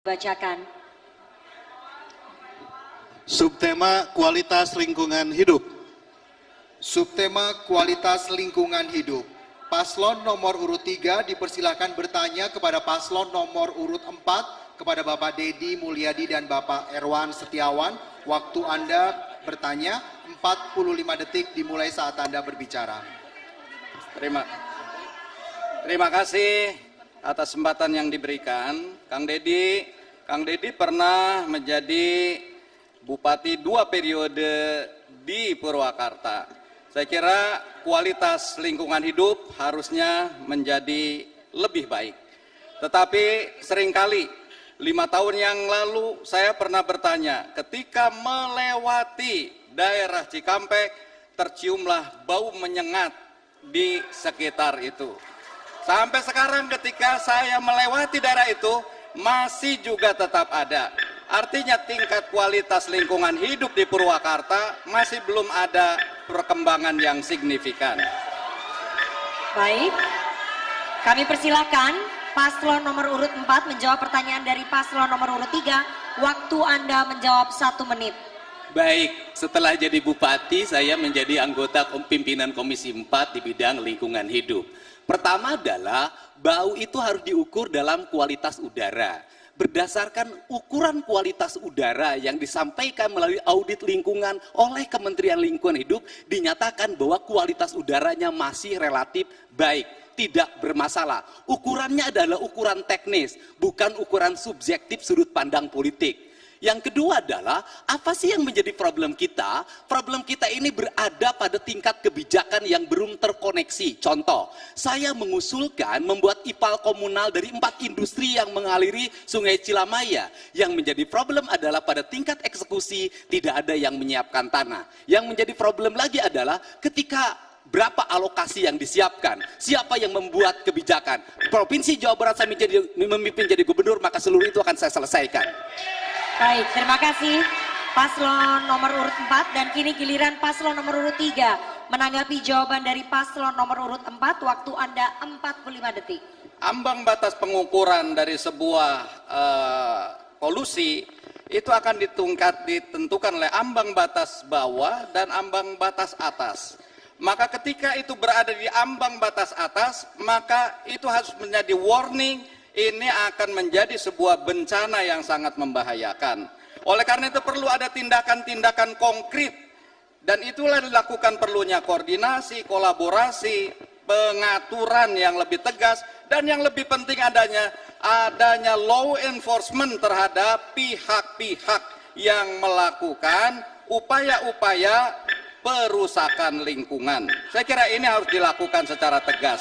Bacakan. Subtema kualitas lingkungan hidup. Subtema kualitas lingkungan hidup. Paslon nomor urut 3 dipersilahkan bertanya kepada paslon nomor urut 4 kepada Bapak Dedi Mulyadi dan Bapak Erwan Setiawan. Waktu Anda bertanya 45 detik dimulai saat Anda berbicara. Terima kasih atas kesempatan yang diberikan. Kang Dedi pernah menjadi bupati 2 periode di Purwakarta. Saya kira kualitas lingkungan hidup harusnya menjadi lebih baik. Tetapi seringkali 5 tahun yang lalu saya pernah bertanya, ketika melewati daerah Cikampek terciumlah bau menyengat di sekitar itu. Sampai sekarang ketika saya melewati daerah itu masih juga tetap ada. Artinya tingkat kualitas lingkungan hidup di Purwakarta masih belum ada perkembangan yang signifikan. Baik, kami persilakan paslon nomor urut 4 menjawab pertanyaan dari paslon nomor urut 3. Waktu Anda menjawab 1 menit. Baik, setelah jadi bupati saya menjadi anggota pimpinan Komisi 4 di bidang lingkungan hidup. Pertama adalah bau itu harus diukur dalam kualitas udara. Berdasarkan ukuran kualitas udara yang disampaikan melalui audit lingkungan oleh Kementerian Lingkungan Hidup, dinyatakan bahwa kualitas udaranya masih relatif baik, tidak bermasalah. Ukurannya adalah ukuran teknis, bukan ukuran subjektif sudut pandang politik. Yang kedua adalah, apa sih yang menjadi problem kita? Problem kita ini berada pada tingkat kebijakan yang belum terkoneksi. Contoh, saya mengusulkan membuat IPAL komunal dari 4 industri yang mengaliri Sungai Cilamaya. Yang menjadi problem adalah pada tingkat eksekusi tidak ada yang menyiapkan tanah. Yang menjadi problem lagi adalah ketika berapa alokasi yang disiapkan, siapa yang membuat kebijakan. Provinsi Jawa Barat saya memimpin jadi gubernur, maka seluruh itu akan saya selesaikan. Baik, terima kasih paslon nomor urut 4 dan kini giliran paslon nomor urut 3 menanggapi jawaban dari paslon nomor urut 4. Waktu Anda 45 detik. Ambang batas pengukuran dari sebuah polusi itu akan ditentukan oleh ambang batas bawah dan ambang batas atas. Maka ketika itu berada di ambang batas atas, maka itu harus menjadi warning. Ini akan menjadi sebuah bencana yang sangat membahayakan. Oleh karena itu perlu ada tindakan-tindakan konkret. Dan itulah dilakukan perlunya koordinasi, kolaborasi, pengaturan yang lebih tegas. Dan yang lebih penting adanya law enforcement terhadap pihak-pihak yang melakukan upaya-upaya perusakan lingkungan. Saya kira ini harus dilakukan secara tegas.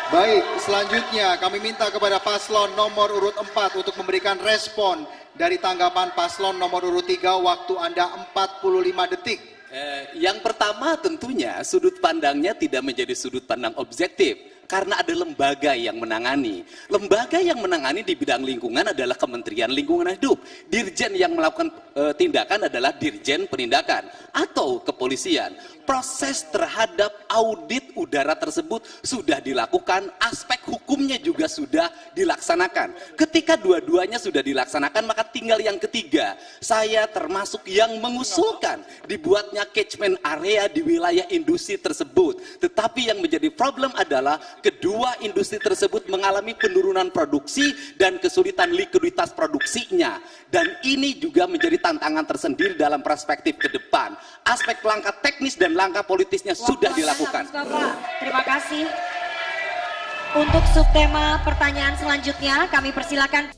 Baik, selanjutnya kami minta kepada paslon nomor urut 4 untuk memberikan respon dari tanggapan paslon nomor urut 3. Waktu Anda 45 detik. Yang pertama tentunya sudut pandangnya tidak menjadi sudut pandang objektif. Karena ada lembaga yang menangani. Lembaga yang menangani di bidang lingkungan adalah Kementerian Lingkungan Hidup. Dirjen yang melakukan tindakan adalah Dirjen Penindakan atau kepolisian. Proses terhadap audit udara tersebut sudah dilakukan, aspek hukumnya juga sudah dilaksanakan. Ketika dua-duanya sudah dilaksanakan, maka tinggal yang ketiga. Saya termasuk yang mengusulkan dibuatnya catchment area di wilayah industri tersebut. Tetapi yang menjadi problem adalah kedua industri tersebut mengalami penurunan produksi dan kesulitan likuiditas produksinya. Dan ini juga menjadi tantangan tersendiri dalam perspektif ke depan. Aspek langkah teknis dan langkah politisnya sudah dilakukan. Terima kasih. Untuk subtema pertanyaan selanjutnya kami persilakan